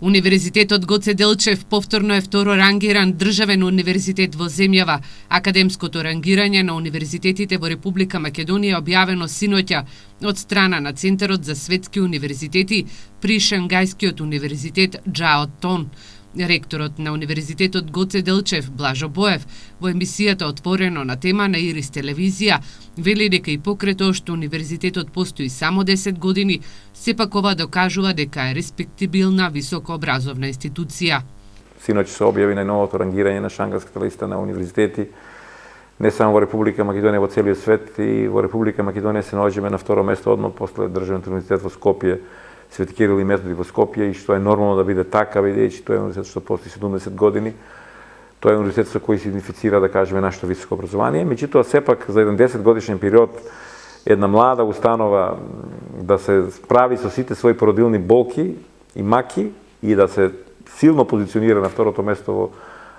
Универзитетот Гоце Делчев повторно е второ рангиран државен универзитет во земјава. Академското рангирање на универзитетите во Република Македонија објавено синоќа од страна на Центарот за светски универзитети при Шангајскиот универзитет Џао Тон. Ректорот на Универзитетот Гоце Делчев, Блажо Боев, во емисијата Отворено на тема на Ирис телевизија, вели дека и покрај тоа што универзитетот постои само 10 години, сепак ова докажува дека е респектибилна високообразовна институција. Синоќ се објави најновото рангирање на Шангајската листа на универзитети, не само во Република Македонија, во целиот свет, и во Република Македонија се наоѓаме на второ место одма после Државниот универзитет во Скопје, Свети Кирил и Методи во Скопје, и што е нормално да биде така, бидејќи тоа е универзитет што постои 70 години. Тоа е универзитет со кој се идентифицира, да кажеме, нашето високо образование. Меѓутоа, сепак, за еден 10 годишен период, една млада установа да се справи со сите своји породилни болки и маки и да се силно позиционира на второто место во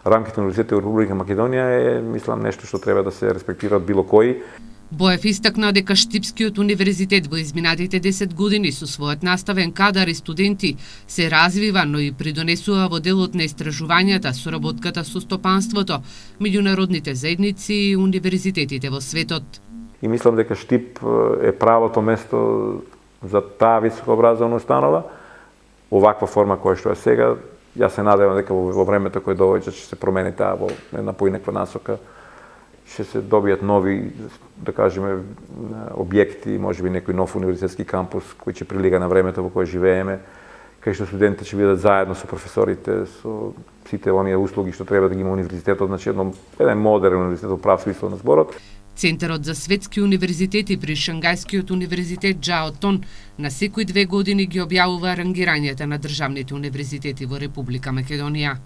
рамките на универзитетите во Република Македонија е, мислам, нешто што треба да се респектира од било кој. Боев истакна дека Штипскиот универзитет во изминатите 10 години со својот наставен кадар и студенти се развива, но и придонесува во делот на истражувањата, соработката со стопанството, меѓународните заедници и универзитетите во светот. И мислам дека Штип е правото место за таа високообразовна установа, оваква форма која што е сега. Јас се надевам дека во времето кое доаѓа ќе се промени таа во една поинаква насока. Ќе се добијат нови, да кажеме, објекти, можеби некој нов универзитетски кампус кој ќе прилига на времето во кое живееме, кај што студентите ќе бидат заедно со професорите, со сите оние услуги што треба да ги има универзитетот, значи еден модерен универзитет во прав смисол на зборот. Центарот за светски универзитети при Шангајскиот универзитет Џао Тон на секои 2 години ги објавува рангирањата на државните универзитети во Република Македонија.